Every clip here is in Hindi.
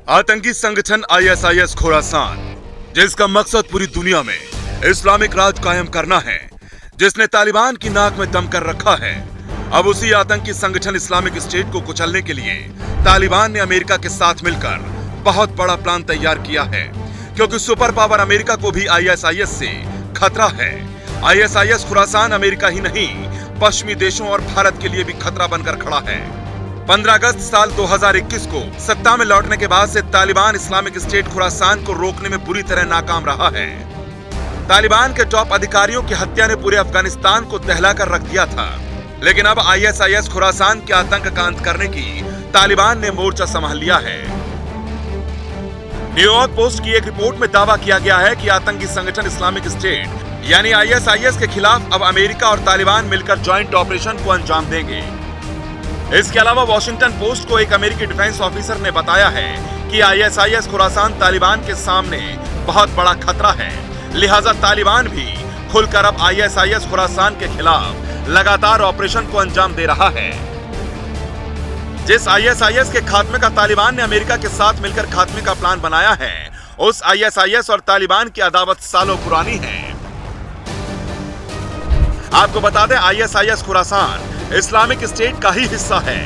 आतंकी संगठन आईएसआईएस खुरासान, जिसका मकसद पूरी दुनिया में इस्लामिक राज कायम करना है, जिसने तालिबान की नाक में दम कर रखा है। अब उसी आतंकी संगठन इस्लामिक स्टेट को कुचलने के लिए तालिबान ने अमेरिका के साथ मिलकर बहुत बड़ा प्लान तैयार किया है, क्योंकि सुपर पावर अमेरिका को भी आईएसआईएस से खतरा है। आईएसआईएस खुरासान अमेरिका ही नहीं, पश्चिमी देशों और भारत के लिए भी खतरा बनकर खड़ा है। 15 अगस्त साल 2021 को सत्ता में लौटने के बाद से तालिबान इस्लामिक स्टेट खुरासान को रोकने में बुरी तरह नाकाम रहा है। तालिबान के टॉप अधिकारियों की हत्या ने पूरे अफगानिस्तान को दहला कर रख दिया था, लेकिन अब आईएसआईएस खुरासान के आतंक का अंत करने की तालिबान ने मोर्चा संभाल लिया है। न्यूयॉर्क पोस्ट की एक रिपोर्ट में दावा किया गया है कि आतंकी संगठन इस्लामिक स्टेट यानी आईएसआईएस के खिलाफ अब अमेरिका और तालिबान मिलकर ज्वाइंट ऑपरेशन को अंजाम देंगे। इसके अलावा वॉशिंगटन पोस्ट को एक अमेरिकी डिफेंस ऑफिसर ने बताया है कि आईएसआईएस खुरासान तालिबान के सामने बहुत बड़ा खतरा है, लिहाजा तालिबान भी खुलकर अब आईएसआईएस खुरासान के खिलाफ लगातार ऑपरेशन को अंजाम दे रहा है। जिस आईएसआईएस के खात्मे का तालिबान ने अमेरिका के साथ मिलकर खात्मे का प्लान बनाया है, उस आईएसआईएस और तालिबान की अदावत सालों पुरानी है। आपको बता दें, आईएसआईएस खुरासान इस्लामिक स्टेट का ही हिस्सा है,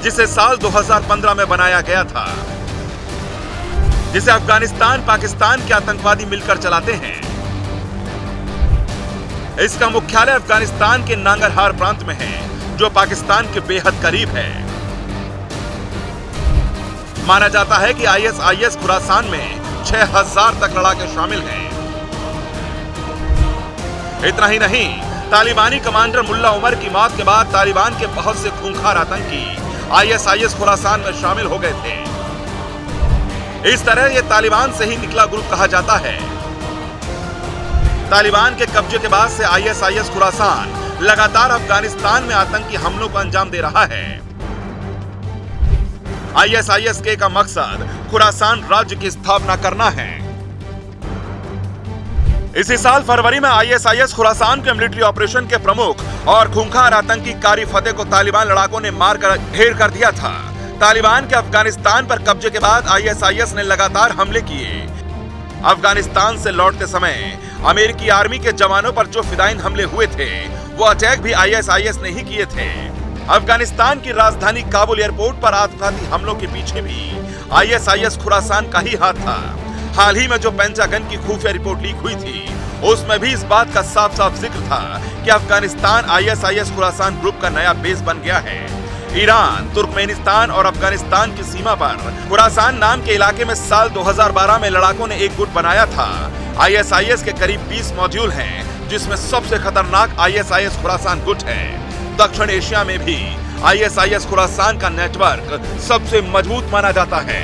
जिसे साल 2015 में बनाया गया था, जिसे अफगानिस्तान पाकिस्तान के आतंकवादी मिलकर चलाते हैं। इसका मुख्यालय अफगानिस्तान के नांगरहार प्रांत में है, जो पाकिस्तान के बेहद करीब है। माना जाता है कि आईएसआईएस खुरासान में 6000 तक लड़ाके शामिल हैं। इतना ही नहीं, तालिबानी कमांडर मुल्ला उमर की मौत के बाद तालिबान के बहुत से खूंखार आतंकी आईएसआईएस खुरासान में शामिल हो गए थे। इस तरह यह तालिबान से ही निकला ग्रुप कहा जाता है। तालिबान के कब्जे के बाद से आईएसआईएस खुरासान लगातार अफगानिस्तान में आतंकी हमलों को अंजाम दे रहा है। आईएसआईएस का मकसद खुरासान राज्य की स्थापना करना है। इसी साल फरवरी में आईएसआईएस खुरासान के मिलिट्री ऑपरेशन के प्रमुख और खूंखार आतंकी कारी फतेह को तालिबान लड़ाकों ने मारकर ढेर कर दिया था। तालिबान के अफगानिस्तान पर कब्जे के बाद आईएसआईएस ने लगातार हमले किए। अफगानिस्तान से लौटते समय अमेरिकी आर्मी के जवानों पर जो फिदायिन हमले हुए थे, वो अटैक भी आईएसआईएस ने ही किए थे। अफगानिस्तान की राजधानी काबुल एयरपोर्ट पर आत्मघाती हमलों के पीछे भी आईएसआईएस खुरासान का ही हाथ था। हाल ही में जो पेंटागन की खुफिया रिपोर्ट लीक हुई थी, उसमें भी इस बात का साफ साफ जिक्र था कि अफगानिस्तान आईएसआईएस खुरासान ग्रुप का नया बेस बन गया है। ईरान, तुर्कमेनिस्तान और अफगानिस्तान की सीमा पर खुरासान नाम के इलाके में साल 2012 में लड़ाकों ने एक गुट बनाया था। आईएसआईएस के करीब 20 मॉड्यूल हैं, जिसमें सबसे खतरनाक आईएसआईएस खुरासान गुट है। दक्षिण एशिया में भी आईएसआईएस खुरासान का नेटवर्क सबसे मजबूत माना जाता है।